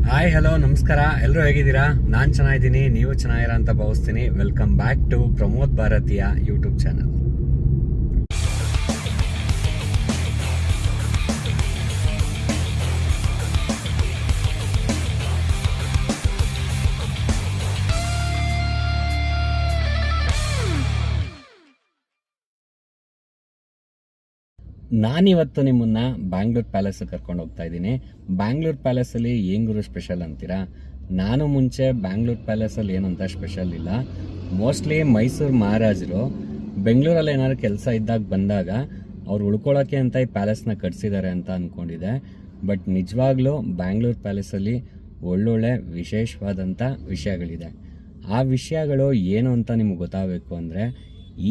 Hi hello ನಮಸ್ಕಾರ, ಎಲ್ಲರೂ ಹೇಗಿದ್ದೀರಾ? ನಾನು ಚೆನ್ನಾಗಿದ್ದೀನಿ, ನೀವು ಚೆನ್ನಾಗಿರ ಅಂತ ಭಾವಿಸ್ತೀನಿ. ವೆಲ್ಕಮ್ ಬ್ಯಾಕ್ ಟು ಪ್ರಮೋದ್ ಭಾರತೀಯ ಯೂಟ್ಯೂಬ್ ಚಾನಲ್. ನಾನಿವತ್ತು ನಿಮ್ಮನ್ನ ಬ್ಯಾಂಗ್ಳೂರ್ ಪ್ಯಾಲೇಸ್ ಕರ್ಕೊಂಡು ಹೋಗ್ತಾ ಇದ್ದೀನಿ. ಬ್ಯಾಂಗ್ಳೂರ್ ಪ್ಯಾಲೇಸಲ್ಲಿ ಏನು ಗುರು ಸ್ಪೆಷಲ್ ಅಂತೀರಾ? ನಾನು ಮುಂಚೆ ಬ್ಯಾಂಗ್ಳೂರ್ ಪ್ಯಾಲೇಸಲ್ಲಿ ಏನಂತ ಸ್ಪೆಷಲ್ ಇಲ್ಲ. ಮೋಸ್ಟ್ಲಿ ಮೈಸೂರು ಮಹಾರಾಜರು ಬೆಂಗಳೂರಲ್ಲಿ ಏನಾದ್ರು ಕೆಲಸ ಇದ್ದಾಗ ಬಂದಾಗ ಅವ್ರು ಉಳ್ಕೊಳ್ಳೋಕ್ಕೆ ಅಂತ ಈ ಪ್ಯಾಲೇಸ್ನ ಕಟ್ಸಿದ್ದಾರೆ ಅಂತ ಅಂದ್ಕೊಂಡಿದ್ದೆ. ಬಟ್ ನಿಜವಾಗ್ಲೂ ಬ್ಯಾಂಗ್ಳೂರ್ ಪ್ಯಾಲೇಸಲ್ಲಿ ಒಳ್ಳೊಳ್ಳೆ ವಿಶೇಷವಾದಂಥ ವಿಷಯಗಳಿದೆ. ಆ ವಿಷಯಗಳು ಏನು ಅಂತ ನಿಮ್ಗೆ ಗೊತ್ತಾಗಬೇಕು ಅಂದರೆ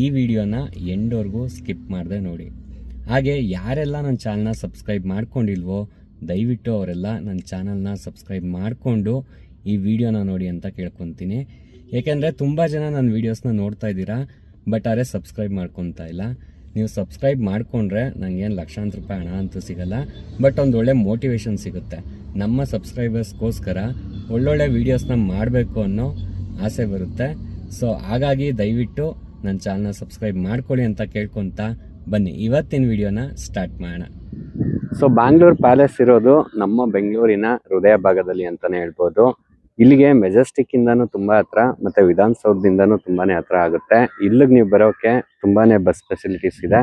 ಈ ವಿಡಿಯೋನ ಎಂಡ್ವರೆಗೂ ಸ್ಕಿಪ್ ಮಾಡದೆ ನೋಡಿ. ಹಾಗೆ ಯಾರೆಲ್ಲ ನನ್ನ ಚಾನಲ್ನ ಸಬ್ಸ್ಕ್ರೈಬ್ ಮಾಡ್ಕೊಂಡಿಲ್ವೋ ದಯವಿಟ್ಟು ಅವರೆಲ್ಲ ನನ್ನ ಚಾನಲ್ನ ಸಬ್ಸ್ಕ್ರೈಬ್ ಮಾಡಿಕೊಂಡು ಈ ವಿಡಿಯೋನ ನೋಡಿ ಅಂತ ಕೇಳ್ಕೊತೀನಿ. ಏಕೆಂದರೆ ತುಂಬ ಜನ ನನ್ನ ವೀಡಿಯೋಸ್ನ ನೋಡ್ತಾ ಇದ್ದೀರಾ, ಬಟ್ ಆದರೆ ಸಬ್ಸ್ಕ್ರೈಬ್ ಮಾಡ್ಕೊತಾ ಇಲ್ಲ. ನೀವು ಸಬ್ಸ್ಕ್ರೈಬ್ ಮಾಡಿಕೊಂಡ್ರೆ ನನಗೇನು ಲಕ್ಷಾಂತರ ರೂಪಾಯಿ ಹಣ ಅಂತೂ ಸಿಗಲ್ಲ, ಬಟ್ ಒಂದು ಒಳ್ಳೆ ಮೋಟಿವೇಶನ್ ಸಿಗುತ್ತೆ. ನಮ್ಮ ಸಬ್ಸ್ಕ್ರೈಬರ್ಸ್ಗೋಸ್ಕರ ಒಳ್ಳೊಳ್ಳೆ ವೀಡಿಯೋಸ್ನ ಮಾಡಬೇಕು ಅನ್ನೋ ಆಸೆ ಬರುತ್ತೆ. ಸೊ ಹಾಗಾಗಿ ದಯವಿಟ್ಟು ನನ್ನ ಚಾನಲ್ನ ಸಬ್ಸ್ಕ್ರೈಬ್ ಮಾಡ್ಕೊಳ್ಳಿ ಅಂತ ಕೇಳ್ಕೊತಾ ಬನ್ನಿ ಇವತ್ತಿನ ವಿಡಿಯೋನ ಸ್ಟಾರ್ಟ್ ಮಾಡೋಣ. ಸೊ ಬ್ಯಾಂಗ್ಳೂರ್ ಪ್ಯಾಲೇಸ್ ಇರೋದು ನಮ್ಮ ಬೆಂಗಳೂರಿನ ಹೃದಯ ಭಾಗದಲ್ಲಿ ಅಂತಾನೆ ಹೇಳ್ಬೋದು. ಇಲ್ಲಿಗೆ ಮೆಜೆಸ್ಟಿಕ್ ಇಂದಾನು ತುಂಬಾ ಹತ್ರ, ಮತ್ತೆ ವಿಧಾನಸೌಧದಿಂದಾನು ತುಂಬಾನೇ ಹತ್ರ ಆಗುತ್ತೆ. ಇಲ್ಲಿಗೆ ನೀವು ಬರೋಕೆ ತುಂಬಾನೇ ಬಸ್ ಫೆಸಿಲಿಟೀಸ್ ಇದೆ.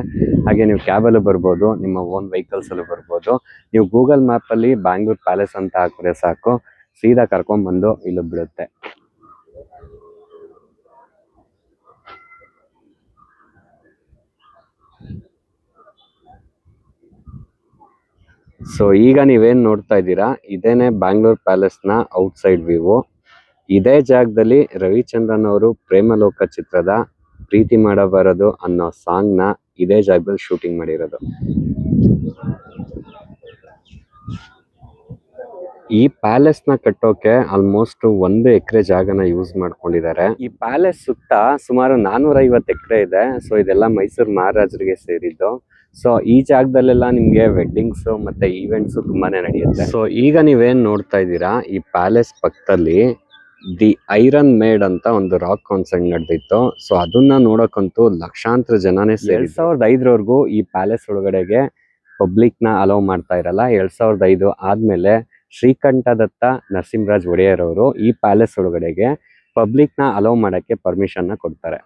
ಹಾಗೆ ನೀವು ಕ್ಯಾಬಲ್ಲೂ ಬರ್ಬೋದು, ನಿಮ್ಮ ಓನ್ ವೆಹಿಕಲ್ಸ್ ಅಲ್ಲೂ ಬರ್ಬೋದು. ನೀವು ಗೂಗಲ್ ಮ್ಯಾಪ್ ಅಲ್ಲಿ ಬ್ಯಾಂಗ್ಳೂರ್ ಪ್ಯಾಲೇಸ್ ಅಂತ ಹಾಕಿದ್ರೆ ಸಾಕು, ಸೀದಾ ಕರ್ಕೊಂಡ್ ಬಂದು ಇಲ್ಲಿ ಬಿಡುತ್ತೆ. ಸೊ ಈಗ ನೀವೇನ್ ನೋಡ್ತಾ ಇದ್ದೀರಾ, ಇದೇನೆ ಬ್ಯಾಂಗ್ಳೂರ್ ಪ್ಯಾಲೇಸ್ ನ ಔಟ್ಸೈಡ್ ವ್ಯೂ. ಇದೇ ಜಾಗದಲ್ಲಿ ರವಿಚಂದ್ರನ್ ಅವರು ಪ್ರೇಮಲೋಕ ಚಿತ್ರದ ಪ್ರೀತಿ ಮಾಡಬಾರದು ಅನ್ನೋ ಸಾಂಗ್ ನ ಇದೇ ಜಾಗದಲ್ಲಿ ಶೂಟಿಂಗ್ ಮಾಡಿರೋದು. ಈ ಪ್ಯಾಲೇಸ್ ನ ಕಟ್ಟೋಕೆ ಆಲ್ಮೋಸ್ಟ್ 1 ಎಕರೆ ಜಾಗನ ಯೂಸ್ ಮಾಡ್ಕೊಂಡಿದ್ದಾರೆ. ಈ ಪ್ಯಾಲೇಸ್ ಸುತ್ತ ಸುಮಾರು 450 ಎಕರೆ ಇದೆ. ಸೊ ಇದೆಲ್ಲ ಮೈಸೂರು ಮಹಾರಾಜರಿಗೆ ಸೇರಿದ್ದು. ಸೊ ಈ ಜಾಗದಲ್ಲೆಲ್ಲ ನಿಮ್ಗೆ ವೆಡ್ಡಿಂಗ್ಸ್ ಮತ್ತೆ ಈವೆಂಟ್ಸ್ ತುಂಬಾನೇ ನಡೆಯುತ್ತೆ. ಸೊ ಈಗ ನೀವೇನ್ ನೋಡ್ತಾ ಇದ್ದೀರಾ, ಈ ಪ್ಯಾಲೇಸ್ ಪಕ್ಕದಲ್ಲಿ ದಿ ಐರನ್ ಮೇಡ್ ಅಂತ ಒಂದು ರಾಕ್ ಕಾನ್ಸರ್ಟ್ ನಡೆದಿತ್ತು. ಸೊ ಅದನ್ನ ನೋಡಕ್ಕಂತೂ ಲಕ್ಷಾಂತರ ಜನನೇ 2005 ಈ ಪ್ಯಾಲೇಸ್ ಒಳಗಡೆಗೆ ಪಬ್ಲಿಕ್ ನ ಅಲೋ ಮಾಡ್ತಾ ಇರಲ್ಲ. 2005 ಆದ್ಮೇಲೆ ಶ್ರೀಕಂಠದತ್ತ ನರಸಿಂಹರಾಜ್ ಒಡೆಯರ್ ಅವರು ಈ ಪ್ಯಾಲೇಸ್ ಒಳಗಡೆಗೆ ಪಬ್ಲಿಕ್ ನ ಅಲೋ ಮಾಡಕ್ಕೆ ಪರ್ಮಿಷನ್ ನ ಕೊಡ್ತಾರೆ.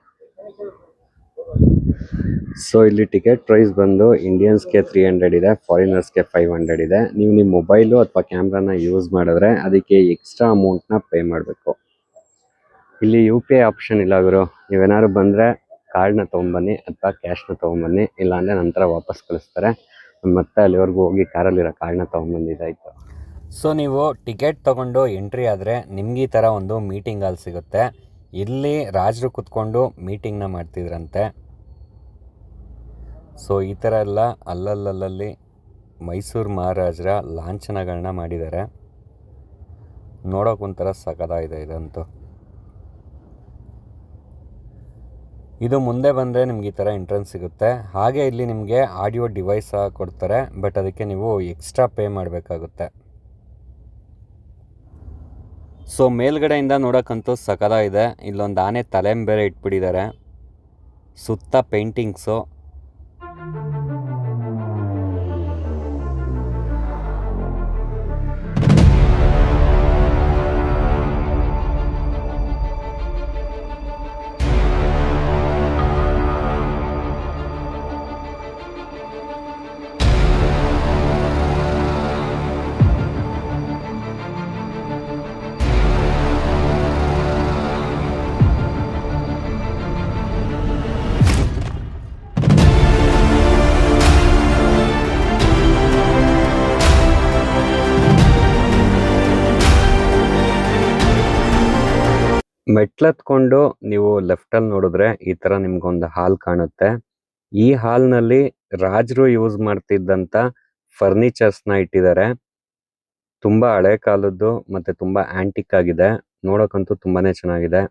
ಸೊ ಇಲ್ಲಿ ಟಿಕೆಟ್ ಪ್ರೈಸ್ ಬಂದು ಇಂಡಿಯನ್ಸ್ಗೆ 300 ಇದೆ, ಫಾರಿನರ್ಸ್ಗೆ 500 ಇದೆ. ನೀವು ನಿಮ್ಮ ಮೊಬೈಲು ಅಥವಾ ಕ್ಯಾಮ್ರಾನ ಯೂಸ್ ಮಾಡಿದ್ರೆ ಅದಕ್ಕೆ ಎಕ್ಸ್ಟ್ರಾ ಅಮೌಂಟ್ನ ಪೇ ಮಾಡಬೇಕು. ಇಲ್ಲಿ UPI ಆಪ್ಷನ್ ಇಲ್ಲ ಗುರು. ನೀವೇನಾದ್ರು ಬಂದರೆ ಕಾರ್ಡ್ನ ತೊಗೊಂಬನ್ನಿ ಅಥವಾ ಕ್ಯಾಶ್ನ ತೊಗೊಂಬನ್ನಿ, ಇಲ್ಲಾಂದರೆ ನಂತರ ವಾಪಸ್ ಕಳಿಸ್ತಾರೆ. ಮತ್ತೆ ಅಲ್ಲಿವರೆಗೂ ಹೋಗಿ ಕಾರಲ್ಲಿರೋ ಕಾರ್ಡ್ನ ತೊಗೊಂಬಂದಿದ್ದಾಯಿತು. ಸೊ ನೀವು ಟಿಕೆಟ್ ತೊಗೊಂಡು ಎಂಟ್ರಿ ಆದರೆ ನಿಮ್ಗೆ ಈ ಥರ ಒಂದು ಮೀಟಿಂಗ್ ಹಾಲ್ ಸಿಗುತ್ತೆ. ಇಲ್ಲಿ ರಾಜರು ಕುತ್ಕೊಂಡು ಮೀಟಿಂಗ್ನ ಮಾಡ್ತಿದ್ರಂತೆ. ಸೊ ಈ ಥರ ಎಲ್ಲ ಅಲ್ಲಲ್ಲಿ ಮೈಸೂರು ಮಹಾರಾಜರ ಲಾಂಛನಗಳನ್ನ ಮಾಡಿದ್ದಾರೆ. ನೋಡೋಕೊಂಥರ ಸಖತ್ತಾಗಿದೆ ಇದಂತೂ. ಇದು ಮುಂದೆ ಬಂದರೆ ನಿಮ್ಗೆ ಈ ಥರ ಎಂಟ್ರೆನ್ಸ್ ಸಿಗುತ್ತೆ. ಹಾಗೆ ಇಲ್ಲಿ ನಿಮಗೆ ಆಡಿಯೋ ಡಿವೈಸ್ ಕೊಡ್ತಾರೆ, ಬಟ್ ಅದಕ್ಕೆ ನೀವು ಎಕ್ಸ್ಟ್ರಾ ಪೇ ಮಾಡಬೇಕಾಗುತ್ತೆ. ಸೊ ಮೇಲ್ಗಡೆಯಿಂದ ನೋಡೋಕ್ಕಂತೂ ಸಖತ್ತಾಗಿದೆ. ಇಲ್ಲೊಂದು ಆನೆ ತಲೆ ಬೇರೆ ಇಟ್ಬಿಟ್ಟಿದ್ದಾರೆ. ಸುತ್ತ ಪೇಂಟಿಂಗ್ಸು. ಮೆಟ್ಲತ್ಕೊಂಡು ನೀವು ಲೆಫ್ಟಲ್ಲಿ ನೋಡಿದ್ರೆ ಈ ಥರ ನಿಮ್ಗೊಂದು ಹಾಲ್ ಕಾಣುತ್ತೆ. ಈ ಹಾಲ್ನಲ್ಲಿ ರಾಜರು ಯೂಸ್ ಮಾಡ್ತಿದ್ದಂಥ ಫರ್ನಿಚರ್ಸ್ನ ಇಟ್ಟಿದ್ದಾರೆ. ತುಂಬಾ ಹಳೆ ಕಾಲದ್ದು ಮತ್ತೆ ತುಂಬಾ ಆಂಟಿಕ್ ಆಗಿದೆ. ನೋಡೋಕ್ಕಂತೂ ತುಂಬಾನೇ ಚೆನ್ನಾಗಿದೆ.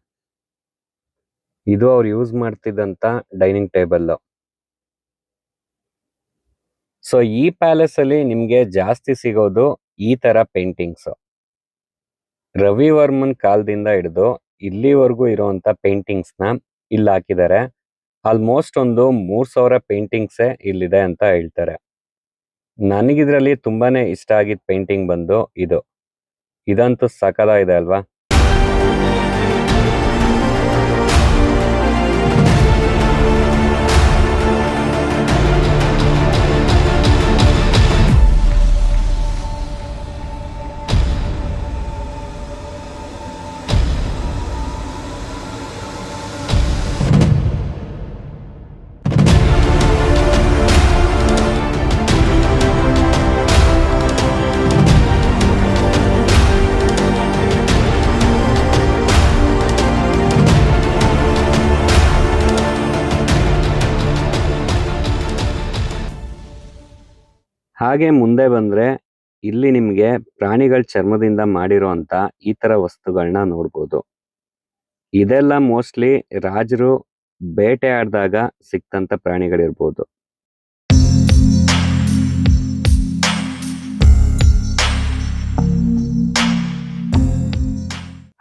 ಇದು ಅವ್ರು ಯೂಸ್ ಮಾಡ್ತಿದ್ದಂಥ ಡೈನಿಂಗ್ ಟೇಬಲ್. ಸೊ ಈ ಪ್ಯಾಲೇಸ್ ಅಲ್ಲಿ ನಿಮ್ಗೆ ಜಾಸ್ತಿ ಸಿಗೋದು ಈ ತರ ಪೇಂಟಿಂಗ್ಸ್. ರವಿವರ್ಮನ್ ಕಾಲದಿಂದ ಹಿಡಿದು ಇಲ್ಲಿವರೆಗೂ ಇರುವಂತ ಪೇಂಟಿಂಗ್ಸ್ ನ ಇಲ್ಲಿ ಹಾಕಿದ್ದಾರೆ. ಆಲ್ಮೋಸ್ಟ್ ಒಂದು 3000 ಪೇಂಟಿಂಗ್ಸೇ ಇಲ್ಲಿದೆ ಅಂತ ಹೇಳ್ತಾರೆ. ನನಗಿದ್ರಲ್ಲಿ ತುಂಬಾನೇ ಇಷ್ಟ ಆಗಿದ್ದ ಪೇಂಟಿಂಗ್ ಬಂದು ಇದಂತೂ ಸಕಲಾಗಿದೆ ಅಲ್ವಾ. ಹಾಗೆ ಮುಂದೆ ಬಂದ್ರೆ ಇಲ್ಲಿ ನಿಮ್ಗೆ ಪ್ರಾಣಿಗಳ ಚರ್ಮದಿಂದ ಮಾಡಿರುವಂತ ಈ ತರ ವಸ್ತುಗಳನ್ನ ನೋಡ್ಬೋದು. ಇದೆಲ್ಲ ಮೋಸ್ಟ್ಲಿ ರಾಜರು ಬೇಟೆ ಆಡಿದಾಗ ಸಿಕ್ತಂತ ಪ್ರಾಣಿಗಳಿರ್ಬೋದು.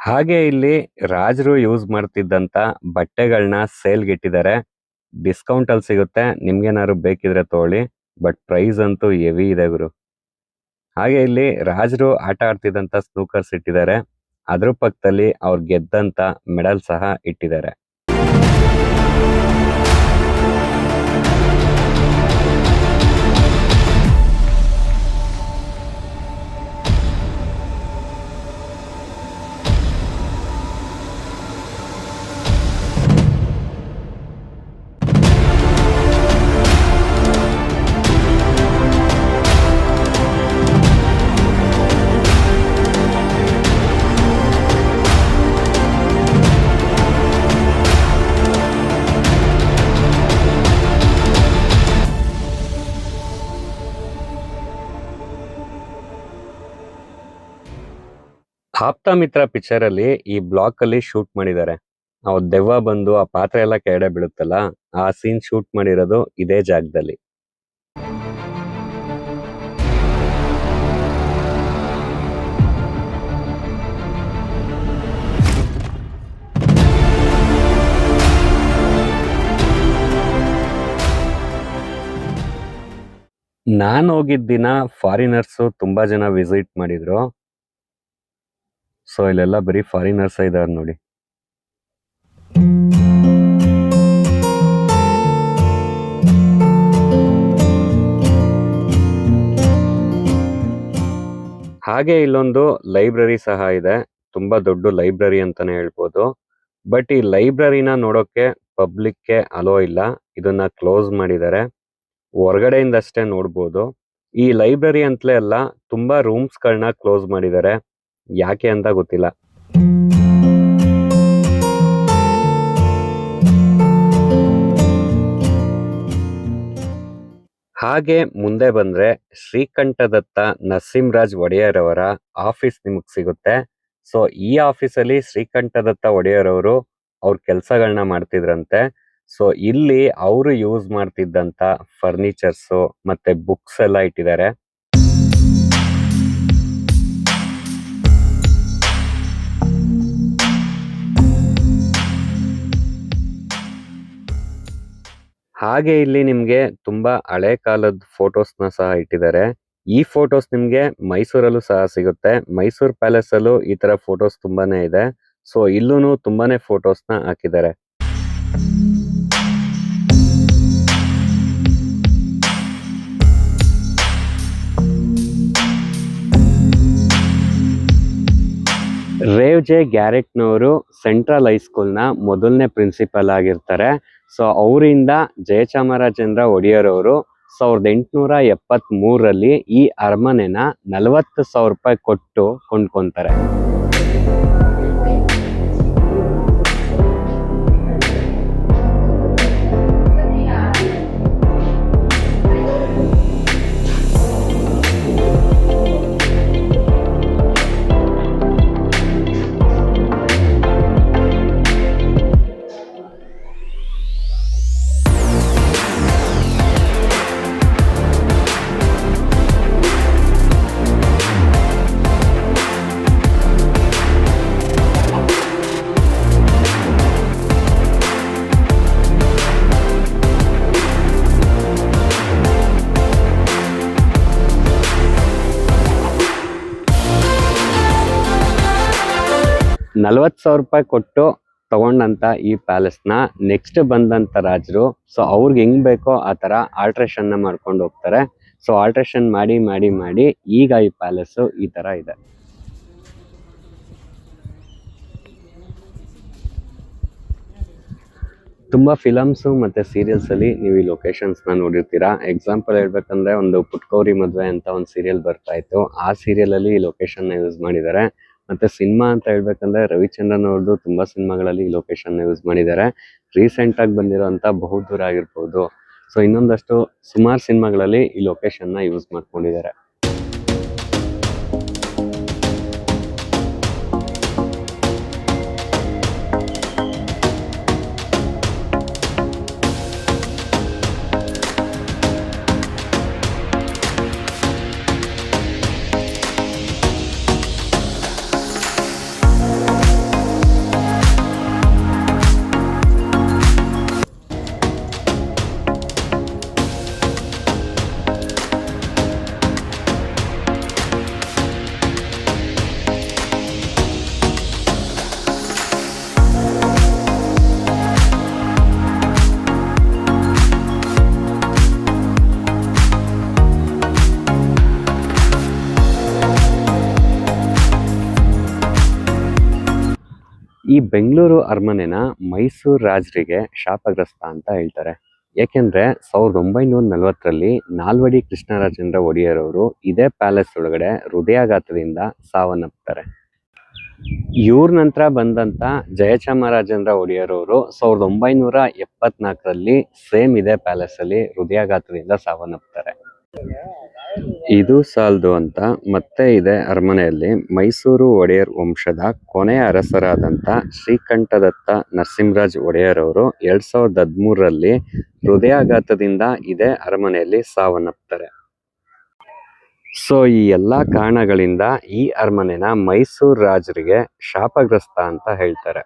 ಹಾಗೆ ಇಲ್ಲಿ ರಾಜರು ಯೂಸ್ ಮಾಡ್ತಿದ್ದಂತ ಬಟ್ಟೆಗಳನ್ನ ಸೇಲ್ಗಿಟ್ಟಿದ್ದಾರೆ. ಡಿಸ್ಕೌಂಟ್ ಅಲ್ಲಿ ಸಿಗುತ್ತೆ, ನಿಮ್ಗೇನಾದ್ರು ಬೇಕಿದ್ರೆ ತಗೊಳ್ಳಿ. ಬಟ್ ಪ್ರೈಸ್ ಅಂತೂ ಹೆವಿ ಇದೆ ಗುರು. ಹಾಗೆ ಇಲ್ಲಿ ರಾಜರು ಆಟ ಆಡ್ತಿದ್ದಂತ ಸ್ನೂಕರ್ಸ್ ಇಟ್ಟಿದ್ದಾರೆ. ಅದ್ರ ಪಕ್ಕದಲ್ಲಿ ಅವ್ರು ಗೆದ್ದಂತ ಮೆಡಲ್ ಸಹ ಇಟ್ಟಿದ್ದಾರೆ. ಆಪ್ತ ಮಿತ್ರ ಪಿಕ್ಚರ್ ಅಲ್ಲಿ ಈ ಬ್ಲಾಕ್ ಅಲ್ಲಿ ಶೂಟ್ ಮಾಡಿದ್ದಾರೆ. ನಾವು ದೆವ್ವ ಬಂದು ಆ ಪಾತ್ರೆ ಎಲ್ಲ ಕೆಳಗಡೆ ಬೀಳುತ್ತಲ್ಲ, ಆ ಸೀನ್ ಶೂಟ್ ಮಾಡಿರೋದು ಇದೇ ಜಾಗದಲ್ಲಿ. ನಾನು ಹೋಗಿದ್ದ ದಿನ ಫಾರಿನರ್ಸ್ ತುಂಬಾ ಜನ ವಿಸಿಟ್ ಮಾಡಿದ್ರು. ಸೊ ಇಲ್ಲೆಲ್ಲ ಬರೀ ಫಾರಿನರ್ಸ್ ಇದಾರೆ ನೋಡಿ. ಹಾಗೆ ಇಲ್ಲೊಂದು ಲೈಬ್ರರಿ ಸಹ ಇದೆ. ತುಂಬಾ ದೊಡ್ಡ ಲೈಬ್ರರಿ ಅಂತಾನೆ ಹೇಳ್ಬೋದು. ಬಟ್ ಈ ಲೈಬ್ರರಿನ ನೋಡೋಕೆ ಪಬ್ಲಿಕ್ಗೆ ಅಲೋ ಇಲ್ಲ, ಇದನ್ನ ಕ್ಲೋಸ್ ಮಾಡಿದ್ದಾರೆ. ಹೊರಗಡೆಯಿಂದ ಅಷ್ಟೇ ನೋಡ್ಬೋದು. ಈ ಲೈಬ್ರರಿ ಅಂತಲೇ ಅಲ್ಲ, ತುಂಬಾ ರೂಮ್ಸ್ ಗಳನ್ನ ಕ್ಲೋಸ್ ಮಾಡಿದ್ದಾರೆ. ಯಾಕೆ ಅಂತ ಗೊತ್ತಿಲ್ಲ. ಹಾಗೆ ಮುಂದೆ ಬಂದ್ರೆ ಶ್ರೀಕಂಠದತ್ತ ನರಸಿಂಹರಾಜ್ ಒಡೆಯರ್ ಅವರ ಆಫೀಸ್ ನಿಮಗ್ ಸಿಗುತ್ತೆ. ಸೊ ಈ ಆಫೀಸಲ್ಲಿ ಶ್ರೀಕಂಠದತ್ತ ಒಡೆಯರ್ ಅವರು ಅವ್ರ ಕೆಲಸಗಳನ್ನ ಮಾಡ್ತಿದ್ರಂತೆ. ಸೊ ಇಲ್ಲಿ ಅವರು ಯೂಸ್ ಮಾಡ್ತಿದ್ದಂತ ಫರ್ನಿಚರ್ಸ್ ಮತ್ತೆ ಬುಕ್ಸ್ ಎಲ್ಲ ಇಟ್ಟಿದ್ದಾರೆ. ಹಾಗೆ ಇಲ್ಲಿ ನಿಮ್ಗೆ ತುಂಬಾ ಹಳೆ ಕಾಲದ ಫೋಟೋಸ್ನ ಸಹ ಇಟ್ಟಿದ್ದಾರೆ. ಈ ಫೋಟೋಸ್ ನಿಮ್ಗೆ ಮೈಸೂರಲ್ಲೂ ಸಹ ಸಿಗುತ್ತೆ. ಮೈಸೂರ್ ಪ್ಯಾಲೇಸ್ ಅಲ್ಲೂ ಈ ತರ ಫೋಟೋಸ್ ತುಂಬಾನೇ ಇದೆ. ಸೊ ಇಲ್ಲೂ ತುಂಬಾನೇ ಫೋಟೋಸ್ನ ಹಾಕಿದ್ದಾರೆ. ರೇವ್ ಜೆ ಗ್ಯಾರೆಟ್ನವರು ಸೆಂಟ್ರಲ್ ಹೈಸ್ಕೂಲ್ನ ಮೊದಲನೇ ಪ್ರಿನ್ಸಿಪಲ್ ಆಗಿರ್ತಾರೆ. ಸೊ ಅವರಿಂದ ಜಯಚಾಮರಾಜೇಂದ್ರ ಒಡೆಯರ್ ಅವರು 1873ರಲ್ಲಿ ಈ ಅರಮನೆನ 40,000 ರೂಪಾಯಿ ಕೊಟ್ಟು ಕೊಂಡ್ಕೊಂತಾರೆ. 40,000 ರೂಪಾಯಿ ಕೊಟ್ಟು ತಗೊಂಡಂತ ಈ ಪ್ಯಾಲೇಸ್ನ ನೆಕ್ಸ್ಟ್ ಬಂದಂತ ರಾಜರು ಸೊ ಅವ್ರಿಗೆ ಹೆಂಗ್ ಬೇಕೋ ಆ ತರ ಆಲ್ಟ್ರೇಷನ್ ನ ಮಾಡ್ಕೊಂಡು ಹೋಗ್ತಾರೆ. ಸೊ ಆಲ್ಟ್ರೇಷನ್ ಮಾಡಿ ಮಾಡಿ ಮಾಡಿ ಈಗ ಈ ಪ್ಯಾಲೇಸ್ ಈ ತರ ಇದೆ. ತುಂಬಾ ಫಿಲಮ್ಸ್ ಮತ್ತೆ ಸೀರಿಯಲ್ಸ್ ಅಲ್ಲಿ ನೀವು ಈ ಲೊಕೇಶನ್ಸ್ ನ ನೋಡಿರ್ತೀರಾ. ಎಕ್ಸಾಂಪಲ್ ಹೇಳ್ಬೇಕಂದ್ರೆ ಒಂದು ಪುಟ್ಕೌರಿ ಮದ್ವೆ ಅಂತ ಒಂದು ಸೀರಿಯಲ್ ಬರ್ತಾ ಇತ್ತು. ಆ ಸೀರಿಯಲ್ ಅಲ್ಲಿ ಈ ಲೊಕೇಶನ್ ನ ಯೂಸ್ ಮಾಡಿದ್ದಾರೆ. ಮತ್ತೆ ಸಿನಿಮಾ ಅಂತ ಹೇಳ್ಬೇಕಂದ್ರೆ ರವಿಚಂದ್ರನ್ ಅವ್ರದ್ದು ತುಂಬಾ ಸಿನಿಮಾಗಳಲ್ಲಿ ಈ ಲೊಕೇಶನ್ ನ ಯೂಸ್ ಮಾಡಿದ್ದಾರೆ. ರೀಸೆಂಟ್ ಆಗಿ ಬಂದಿರುವಂತ ಬಹುದೂರ ಆಗಿರ್ಬೋದು. ಸೊ ಇನ್ನೊಂದಷ್ಟು ಸುಮಾರು ಸಿನಿಮಾಗಳಲ್ಲಿ ಈ ಲೊಕೇಶನ್ ನ ಯೂಸ್ ಮಾಡ್ಕೊಂಡಿದ್ದಾರೆ. ಈ ಬೆಂಗಳೂರು ಅರಮನೆನ ಮೈಸೂರು ರಾಜರಿಗೆ ಶಾಪಗ್ರಸ್ತ ಅಂತ ಹೇಳ್ತಾರೆ. ಯಾಕೆಂದ್ರೆ 1940ರಲ್ಲಿ ನಾಲ್ವಡಿ ಕೃಷ್ಣರಾಜೇಂದ್ರ ಒಡೆಯರ್ ಅವರು ಇದೇ ಪ್ಯಾಲೇಸ್ ಒಳಗಡೆ ಹೃದಯಾಘಾತದಿಂದ ಸಾವನ್ನಪ್ತಾರೆ. ಇವ್ರ ನಂತರ ಬಂದಂತ ಜಯಚಾಮರಾಜೇಂದ್ರ ಒಡೆಯರ್ ಅವರು 1974ರಲ್ಲಿ ಸೇಮ್ ಇದೇ ಪ್ಯಾಲೇಸ್ ಅಲ್ಲಿ ಹೃದಯಾಘಾತದಿಂದ ಸಾವನ್ನಪ್ತಾರೆ. ಇದು ಸಾಲದು ಅಂತ ಮತ್ತೆ ಇದೆ ಅರಮನೆಯಲ್ಲಿ ಮೈಸೂರು ಒಡೆಯರ್ ವಂಶದ ಕೊನೆಯ ಅರಸರಾದಂತ ಶ್ರೀಕಂಠದತ್ತ ನರಸಿಂಹರಾಜ್ ಒಡೆಯರ್ ಅವರು 2013ರಲ್ಲಿ ಹೃದಯಾಘಾತದಿಂದ ಇದೇ ಅರಮನೆಯಲ್ಲಿ ಸಾವನ್ನಪ್ತಾರೆ. ಸೊ ಈ ಎಲ್ಲಾ ಕಾರಣಗಳಿಂದ ಈ ಅರಮನೆನ ಮೈಸೂರು ರಾಜರಿಗೆ ಶಾಪಗ್ರಸ್ತ ಅಂತ ಹೇಳ್ತಾರೆ.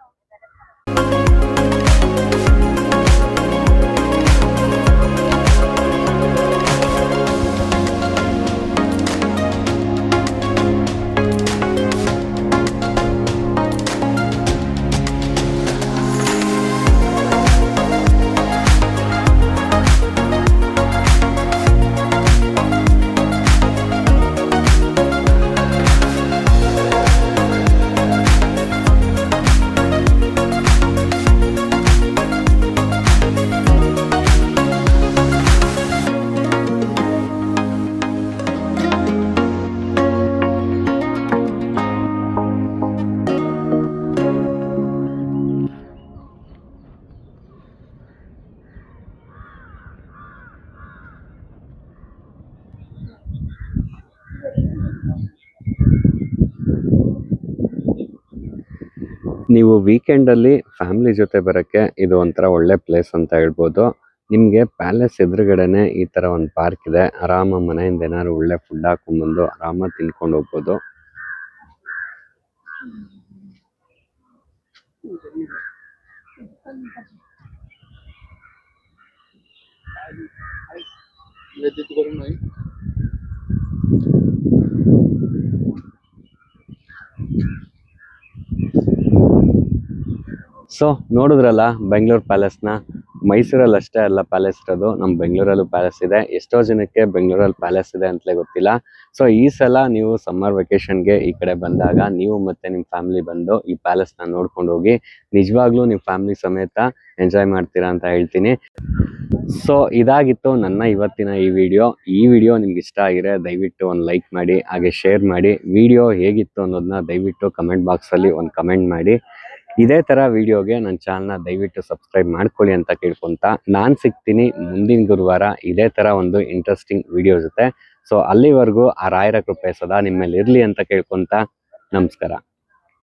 ನೀವು ವೀಕೆಂಡ್ ಅಲ್ಲಿ ಫ್ಯಾಮಿಲಿ ಜೊತೆ ಬರಕ್ಕೆ ಇದು ಒಂಥರ ಒಳ್ಳೆ ಪ್ಲೇಸ್ ಅಂತ ಹೇಳ್ಬೋದು. ನಿಮ್ಗೆ ಪ್ಯಾಲೇಸ್ ಎದುರುಗಡೆನೆ ಈ ತರ ಒಂದು ಪಾರ್ಕ್ ಇದೆ. ಆರಾಮ ಮನೆಯಿಂದ ಏನಾದ್ರು ಒಳ್ಳೆ ಫುಡ್ ಹಾಕೊಂಡ್ ಬಂದು ಆರಾಮ ತಿನ್ಕೊಂಡು ಹೋಗ್ಬೋದು. ಸೊ ನೋಡಿದ್ರಲ್ಲ ಬೆಂಗಳೂರು ಪ್ಯಾಲೇಸ್ನ. ಮೈಸೂರಲ್ಲಿ ಅಷ್ಟೇ ಅಲ್ಲ ಪ್ಯಾಲೇಸ್ ಇರೋದು, ನಮ್ಮ ಬೆಂಗಳೂರಲ್ಲೂ ಪ್ಯಾಲೇಸ್ ಇದೆ. ಎಷ್ಟೋ ಜನಕ್ಕೆ ಬೆಂಗಳೂರಲ್ಲಿ ಪ್ಯಾಲೇಸ್ ಇದೆ ಅಂತಲೇ ಗೊತ್ತಿಲ್ಲ. ಸೊ ಈ ಸಲ ನೀವು ಸಮ್ಮರ್ ವೆಕೇಶನ್ಗೆ ಈ ಕಡೆ ಬಂದಾಗ ನೀವು ಮತ್ತೆ ನಿಮ್ಮ ಫ್ಯಾಮಿಲಿ ಬಂದು ಈ ಪ್ಯಾಲೇಸ್ನ ನೋಡ್ಕೊಂಡು ಹೋಗಿ. ನಿಜವಾಗ್ಲೂ ನಿಮ್ಮ ಫ್ಯಾಮಿಲಿ ಸಮೇತ ಎಂಜಾಯ್ ಮಾಡ್ತೀರಾ ಅಂತ ಹೇಳ್ತೀನಿ. ಸೊ ಇದಾಗಿತ್ತು ನನ್ನ ಇವತ್ತಿನ ಈ ವಿಡಿಯೋ ನಿಮ್ಗೆ ಇಷ್ಟ ಆಗಿದ್ರೆ ದಯವಿಟ್ಟು ಒಂದು ಲೈಕ್ ಮಾಡಿ, ಹಾಗೆ ಶೇರ್ ಮಾಡಿ. ವಿಡಿಯೋ ಹೇಗಿತ್ತು ಅನ್ನೋದನ್ನ ದಯವಿಟ್ಟು ಕಮೆಂಟ್ ಬಾಕ್ಸಲ್ಲಿ ಒಂದು ಕಮೆಂಟ್ ಮಾಡಿ. ಇದೇ ತರ ವಿಡಿಯೋಗೆ ನನ್ನ ಚಾನಲ್ನ ದಯವಿಟ್ಟು ಸಬ್ಸ್ಕ್ರೈಬ್ ಮಾಡ್ಕೊಳ್ಳಿ ಅಂತ ಕೇಳ್ಕೊಂತ ನಾನು ಸಿಗ್ತೀನಿ ಮುಂದಿನ ಗುರುವಾರ ಇದೇ ತರ ಒಂದು ಇಂಟ್ರೆಸ್ಟಿಂಗ್ ವಿಡಿಯೋ ಜೊತೆ. ಸೊ ಅಲ್ಲಿವರೆಗೂ ಆ ರಾಯರ ಕೃಪೆ ಸದಾ ನಿಮ್ಮ ಮೇಲೆ ಇರ್ಲಿ ಅಂತ ಕೇಳ್ಕೊಂತ ನಮಸ್ಕಾರ.